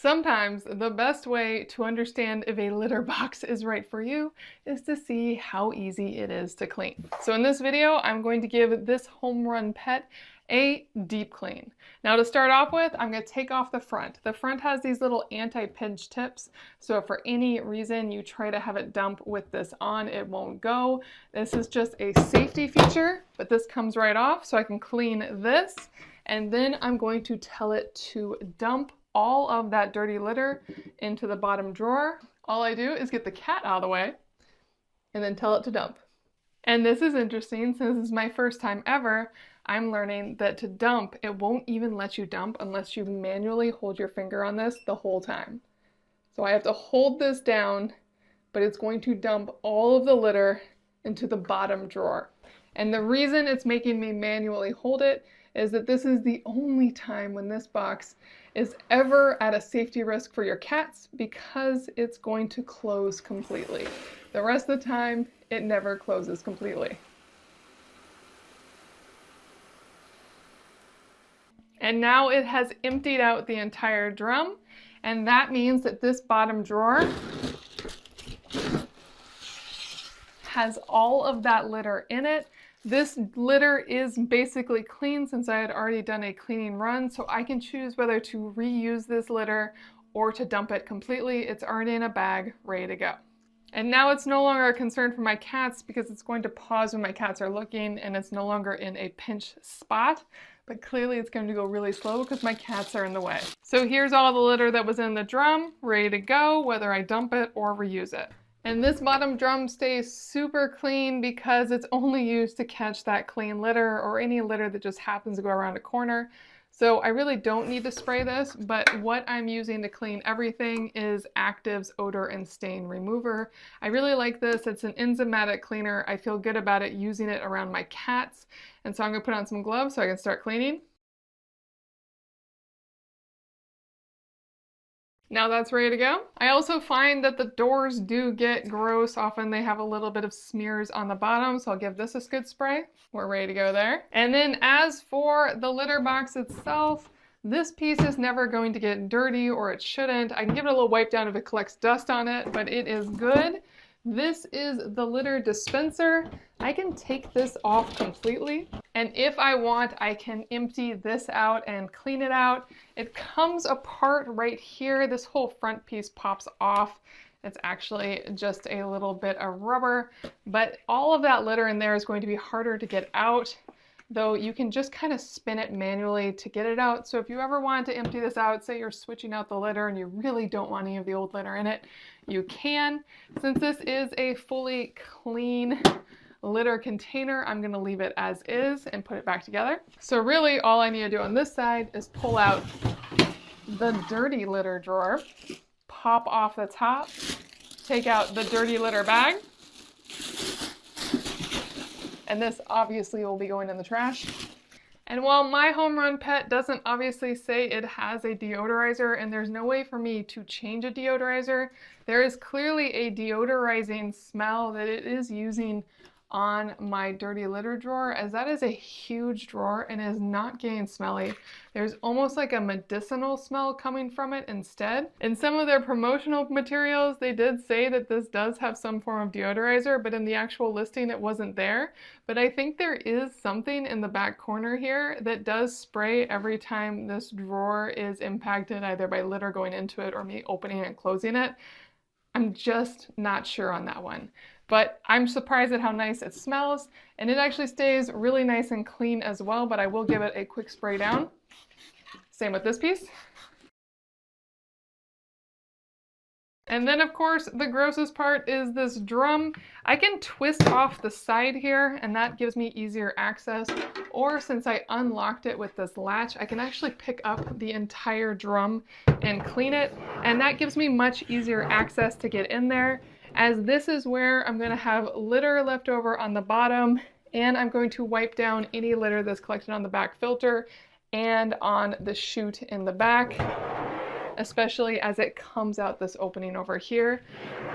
Sometimes the best way to understand if a litter box is right for you is to see how easy it is to clean. So in this video, I'm going to give this homerunPET a deep clean. Now to start off with, I'm going to take off the front. The front has these little anti-pinch tips, so if for any reason you try to have it dump with this on, it won't go. This is just a safety feature, but this comes right off, so I can clean this, and then I'm going to tell it to dump all of that dirty litter into the bottom drawer. All I do is get the cat out of the way and then tell it to dump. And this is interesting, since this is my first time ever, I'm learning that to dump, it won't even let you dump unless you manually hold your finger on this the whole time. So I have to hold this down, but it's going to dump all of the litter into the bottom drawer. And the reason it's making me manually hold it is that this is the only time when this box is ever at a safety risk for your cats, because it's going to close completely. The rest of the time, it never closes completely. And now it has emptied out the entire drum, and that means that this bottom drawer has all of that litter in it. This litter is basically clean since I had already done a cleaning run, so I can choose whether to reuse this litter or to dump it completely. It's already in a bag, ready to go. And now it's no longer a concern for my cats because it's going to pause when my cats are looking, and it's no longer in a pinch spot, but clearly it's going to go really slow because my cats are in the way. So here's all the litter that was in the drum, ready to go, whether I dump it or reuse it. And this bottom drum stays super clean because it's only used to catch that clean litter or any litter that just happens to go around a corner. So I really don't need to spray this, but what I'm using to clean everything is Active's odor and stain remover. I really like this. It's an enzymatic cleaner. I feel good about it using it around my cats. And so I'm gonna put on some gloves so I can start cleaning. Now that's ready to go. I also find that the doors do get gross. Often they have a little bit of smears on the bottom, so I'll give this a good spray. We're ready to go there. And then as for the litter box itself, this piece is never going to get dirty, or it shouldn't. I can give it a little wipe down if it collects dust on it, but it is good. This is the litter dispenser. I can take this off completely, and if I want, I can empty this out and clean it out. It comes apart right here. This whole front piece pops off. It's actually just a little bit of rubber, but all of that litter in there is going to be harder to get out, though you can just kind of spin it manually to get it out. So if you ever want to empty this out, say you're switching out the litter and you really don't want any of the old litter in it, you can. Since this is a fully clean litter container, I'm going to leave it as is and put it back together. So really all I need to do on this side is pull out the dirty litter drawer, pop off the top, take out the dirty litter bag, and this obviously will be going in the trash. And while my homerunPET doesn't obviously say it has a deodorizer, and there's no way for me to change a deodorizer, there is clearly a deodorizing smell that it is using on my dirty litter drawer, as that is a huge drawer and is not getting smelly. There's almost like a medicinal smell coming from it instead. In some of their promotional materials, they did say that this does have some form of deodorizer, but in the actual listing it wasn't there. But I think there is something in the back corner here that does spray every time this drawer is impacted, either by litter going into it or me opening and closing it. I'm just not sure on that one. But I'm surprised at how nice it smells, and it actually stays really nice and clean as well, but I will give it a quick spray down. Same with this piece. And then of course the grossest part is this drum. I can twist off the side here, and that gives me easier access, or since I unlocked it with this latch, I can actually pick up the entire drum and clean it, and that gives me much easier access to get in there, as this is where I'm going to have litter left over on the bottom, and I'm going to wipe down any litter that's collected on the back filter and on the chute in the back, especially as it comes out this opening over here.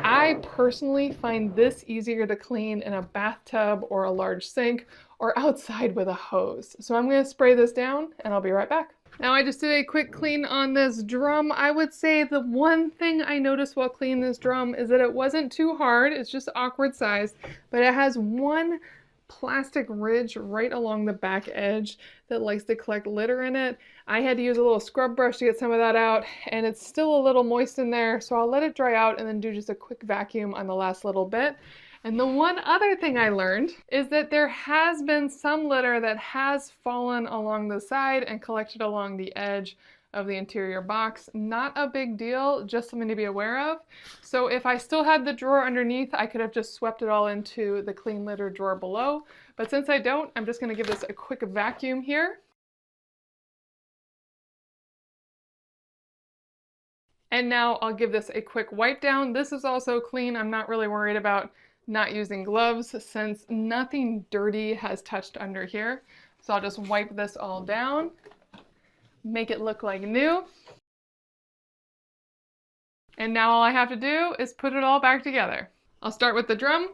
I personally find this easier to clean in a bathtub or a large sink or outside with a hose. So I'm going to spray this down and I'll be right back. Now I just did a quick clean on this drum. I would say the one thing I noticed while cleaning this drum is that it wasn't too hard. It's just awkward sized, but it has one plastic ridge right along the back edge that likes to collect litter in it. I had to use a little scrub brush to get some of that out, and it's still a little moist in there, so I'll let it dry out and then do just a quick vacuum on the last little bit. And the one other thing I learned is that there has been some litter that has fallen along the side and collected along the edge of the interior box. Not a big deal, just something to be aware of. So if I still had the drawer underneath, I could have just swept it all into the clean litter drawer below. But since I don't, I'm just going to give this a quick vacuum here. And now I'll give this a quick wipe down. This is also clean. I'm not really worried about not using gloves since nothing dirty has touched under here. So I'll just wipe this all down, make it look like new. And now all I have to do is put it all back together. I'll start with the drum.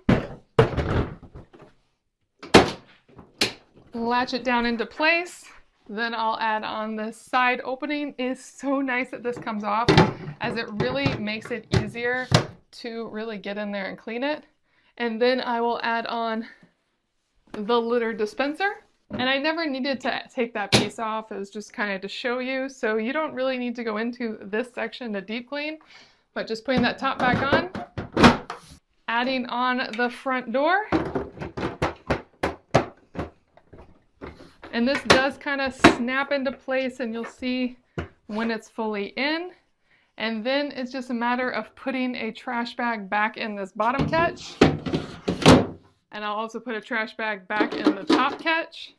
Latch it down into place. Then I'll add on this side opening. It is so nice that this comes off, as it really makes it easier to really get in there and clean it. And then I will add on the litter dispenser. And I never needed to take that piece off. It was just kind of to show you. So you don't really need to go into this section to deep clean, but just putting that top back on, adding on the front door. And this does kind of snap into place, and you'll see when it's fully in. And then it's just a matter of putting a trash bag back in this bottom catch. And I'll also put a trash bag back in the top catch.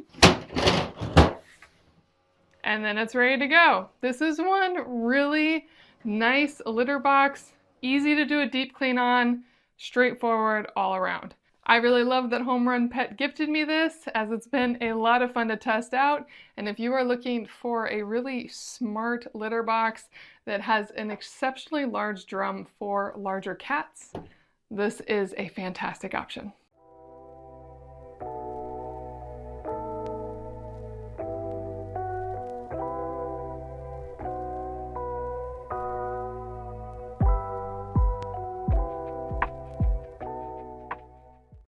And then it's ready to go. This is one really nice litter box, easy to do a deep clean on, straightforward all around. I really love that homerunPET gifted me this, as it's been a lot of fun to test out. And if you are looking for a really smart litter box that has an exceptionally large drum for larger cats, this is a fantastic option.